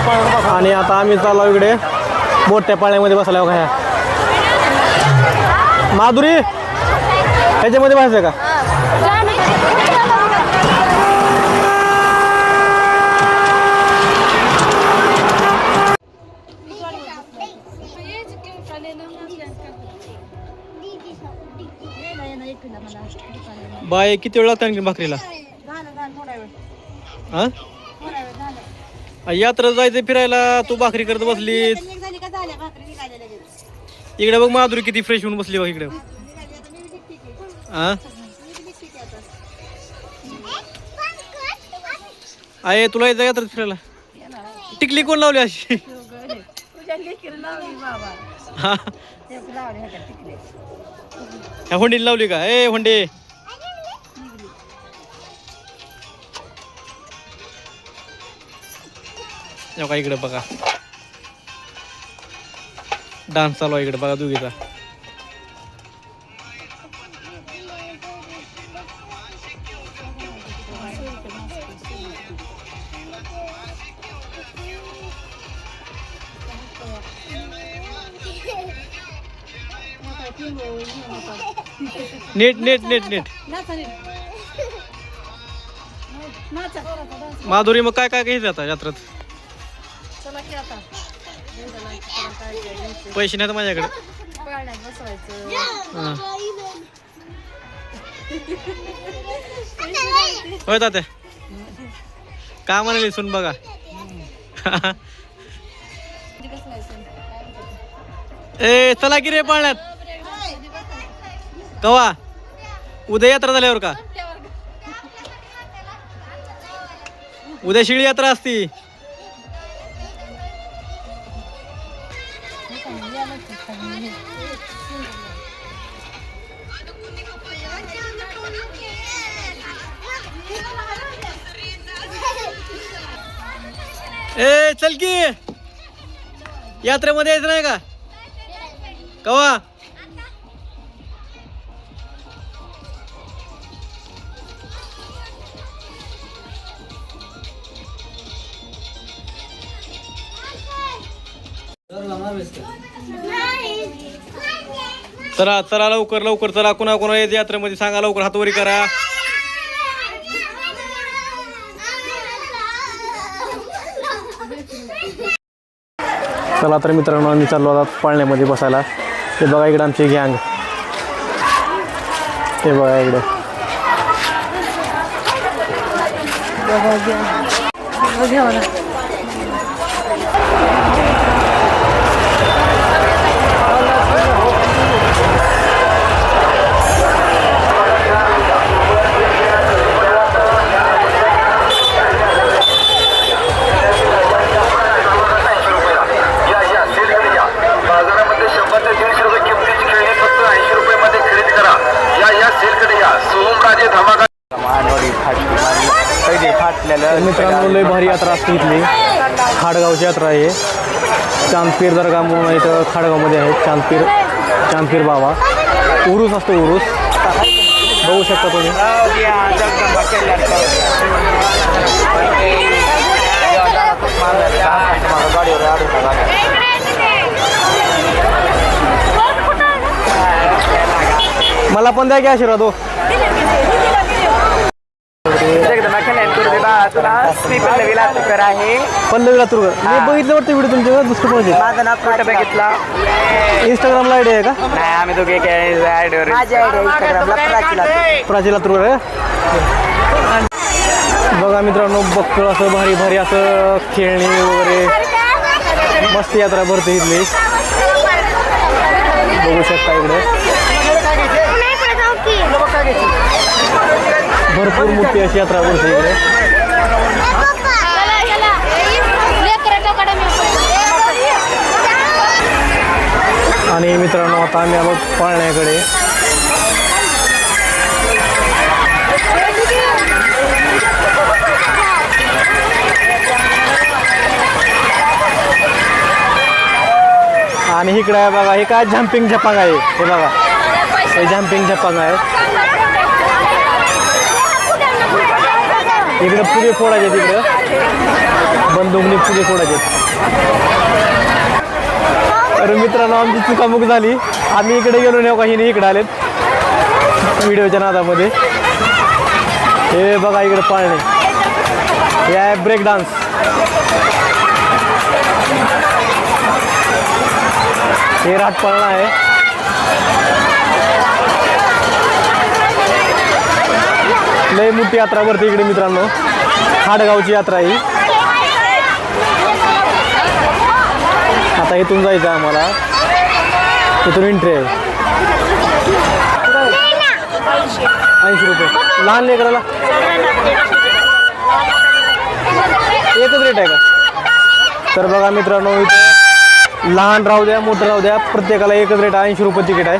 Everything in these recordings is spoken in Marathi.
आणि आता आम्ही चाललो इकडे मोठ्या पाळण्यामध्ये बसला बघा. ह्या माधुरी ह्याच्यामध्ये बसायचं का? बाय किती वेळ लागतो आणखी भाकरीला? हा यात्रा जायचं फिरायला, तू भाकरी करत बसलीस. इकडे बघ माधुरी किती फ्रेश होऊन बसली बघ इकडे. हा आहे तुला यायचं यात्रेत फिरायला? टिकली कोण लावली अशी? हा ह्या होंडीला लावली का? ए होंडे का इकडे बघा डान्स चालू आहे इकडे बघा दोघीचा. नीट नीट नीट नीट. माधुरी मग काय काय घ्यायचं आता यात्रेत? पैसे नाही तर माझ्याकडे. होय तात्या का म्हणाली सुन बघा. ए चला की रे पाळण्यात. कवा? उद्या यात्रा झाल्यावर का? उद्या शिळी यात्रा असती. ए चल की यात्रेमध्ये यायचं नाही का? कवा? चला चला लवकर लवकर चला. कुणा कुणा येते यात्रेमध्ये सांगा लवकर, हातवरी करा. चला तर मित्रांनो आम्ही चाललो आता पाळण्यामध्ये बसायला. ते बघा इकडे आमची गँग. ते बघा इकडे मित्रांनो लय भारी यात्रा असते इथली. खाडगावची यात्रा आहे. चांदपीर दर्गा म्हणून इथं खाडगावमध्ये आहे. चांदपीर बाबा उरूस असतो. उरूस बघू शकता तुम्ही. मला पण द्या की आशीर्वाद. हो पल्लवी लातूरकर आहे. पल्लवी लातूरकर मी बघितलं वाटतं व्हिडिओ तुमच्या. दुसरं कोणाचे? माझं नाव कुठं बघितला? इंस्टाग्रामला आयडी आहे का? नाही आम्ही दोघे आयडीवर. माझी आयडी इंस्टाग्रामला प्राची लातूरकर आहे. बघा मित्रांनो बक्कळ असं भारी भारी असं खेळणी वगैरे मस्त यात्रा भरते इथली. बघू शकता इकडे भरपूर मोठी अशी यात्रा भरते इकडे. आणि मित्रांनो आता आम्ही आलो पाळण्याकडे. आणि इकडे आहे बघा, हे काय जम्पिंग झपांग आहे. हे बघा हे जम्पिंग झपांग आहे. इकडे पुढे फोडायचे तिकडं. बंदूक निघते फोडायचे. तर मित्रांनो आमची चुकामुक झाली. आम्ही इकडे गेलो नाही काही नाही, इकडे आलेत व्हिडिओच्या नादामध्ये. हे बघा इकडे पाळणे, हे आहे ब्रेक डान्स. हे राटपाळणा आहे. लय मोठी यात्रा भरते इकडे मित्रांनो, हाडगावची यात्रा ही. आता इथून जायचं आम्हाला, इथून एंट्री आहे. 80 रुपये लहान लेकराला एकच रेट आहे का? तर बघा मित्रांनो इथे लहान राहू द्या मोठं राहू द्या प्रत्येकाला एकच रेट आहे. 80 रुपये तिकीट आहे.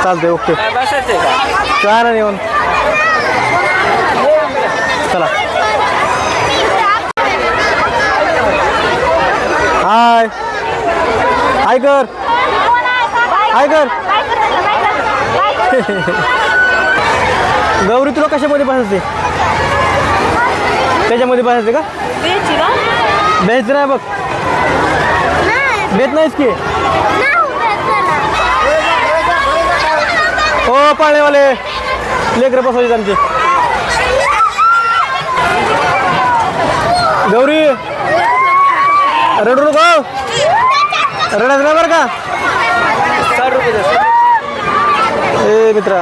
चालतंय ओके. काय ना येऊन चला. हाय हाय कर हाय कर. गौरी तुला कशामध्ये बसायचे? त्याच्यामध्ये बसायचे का? बेच नाही बघ, बेच नाहीस की. हो पाळणेवाले लेकरं बसवायचे आमचे. गौरी रडू नको, रडायचं नाही बरं का. 60 रुपये ए मित्रा.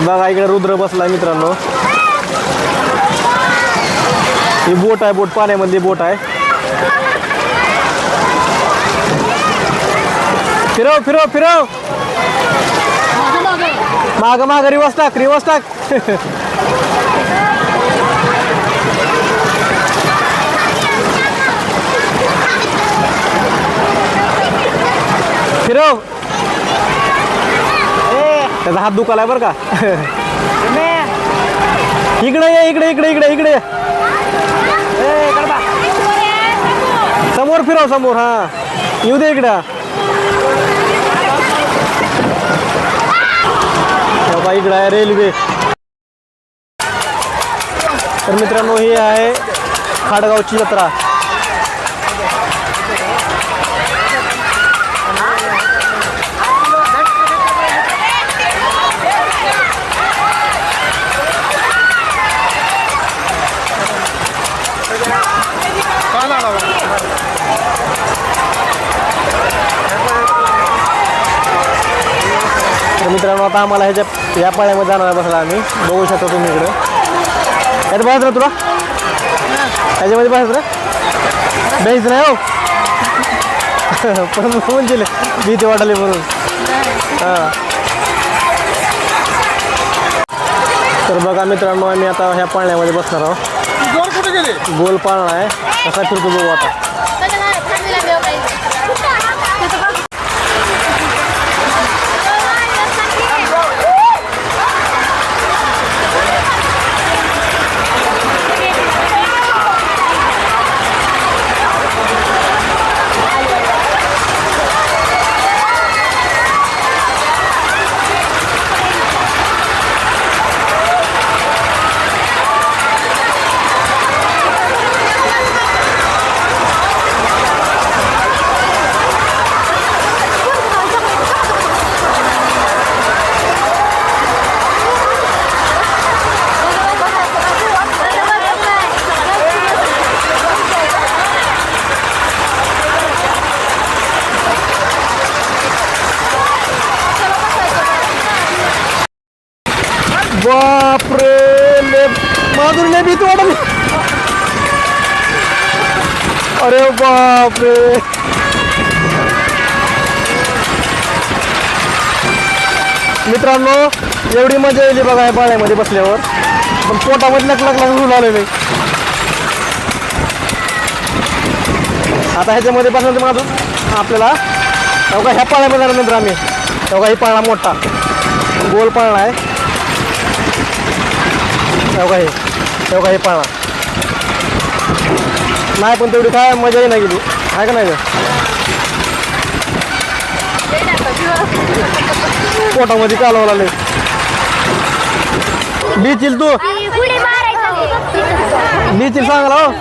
बघा इकडे रुद्र बसलाय मित्रांनो. ही बोट आहे, बोट पाण्यामधली बोट आहे. फिरव फिरव फिरव, माग माग रिवर्स टाक, रिवर्स टाक. फिरव. त्याचा हात दुखालाय बरं का. इकडे ये, इकडे इकडे इकडे इकडे समोर फिरव, समोर. हा येऊ दे इकडं. बाबा इकडं आहे रेल्वे. तर मित्रांनो ही आहे हाडगावची यात्रा. तर मित्रांनो आता आम्हाला ह्याच्या या पाळ्यामध्ये जाणार बसला आम्ही. बघू शकतो तुम्ही इकडं. यात बघायचं ना तुला, ह्याच्यामध्ये बघायचं ना, द्यायचं नाही हो. पण फोन केले भीती वाटली म्हणून. हां तर बघा मित्रांनो आम्ही आता ह्या पाळण्यामध्ये बसणार आहोत. गोल पाळणा आहे, कसा फिरतो बघू आता. बापरे, माधुरीने भीती वाटली. अरे बापरे. मित्रांनो एवढी मजा येईल बघा या पाण्यामध्ये बसल्यावर, पण पोटामध्ये लक लक लक होऊन आले नाही. आता ह्याच्यामध्ये बसण्याचं माझं आपल्याला ह्या पाण्यामध्ये जाण्यानंतर आम्ही तेव्हा ही पाळणा मोठा गोल पाळणा आहे. तेव्हा हे पाळणा नाही पण तेवढी काय मजा नाही गेली आहे का नाही. पोटामध्ये कालवा लागले बीचील तू बीचील सांगला हो.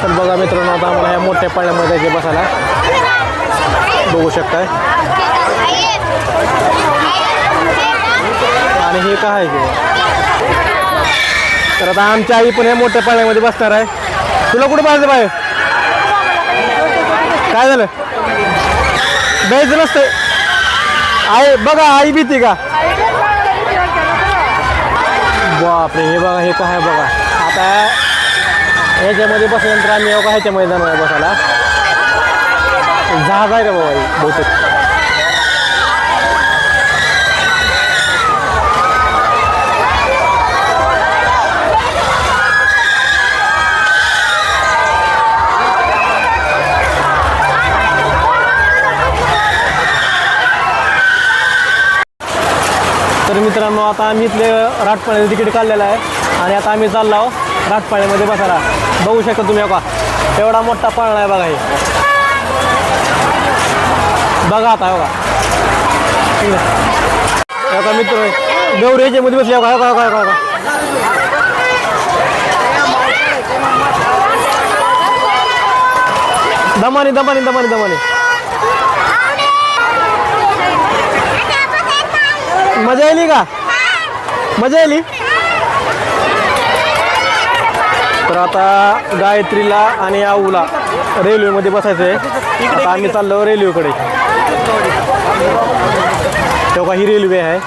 तर बघा मित्रांनो आता आम्हाला ह्या मोठ्या पाळण्यामध्ये जे बसायला बघू शकताय. आणि हे काय आहे तर आता आमची आई पण या मोठ्या पाळण्यामध्ये बसणार आहे. तुला कुठं पाहिजे बाहेर काय झालं द्यायचं नसतंय आई बघा आई भीती का बापरे. हे बघा हे काय बघा आता ह्याच्यामध्ये बसल्यानंतर आम्ही बघा ह्याच्यामध्ये जाणार आहे बसायला. जहाज आहे रे बाबा बहुतेक. तर मित्रांनो आता आम्ही इथले राटपाण्याचं तिकीट काढलेलं आहे आणि आता आम्ही चाललो आहोत राटपाण्यामध्ये बसायला. बघू शकता तुम्ही बघा एवढा मोठा पाळणा आहे बघा. हे बघा आता बघा बघा मित्र गौरी ह्याच्यामध्ये बसले बघा बघा बघा बघा. दमाने दमाने दमाने दमाने मजा आली का मजा आली. तर आता गायत्रीला आणि आऊला रेल्वेमध्ये बसायचं आहे. आता आम्ही चाललो रेल्वेकडे. तेव्हा ही रेल्वे आहे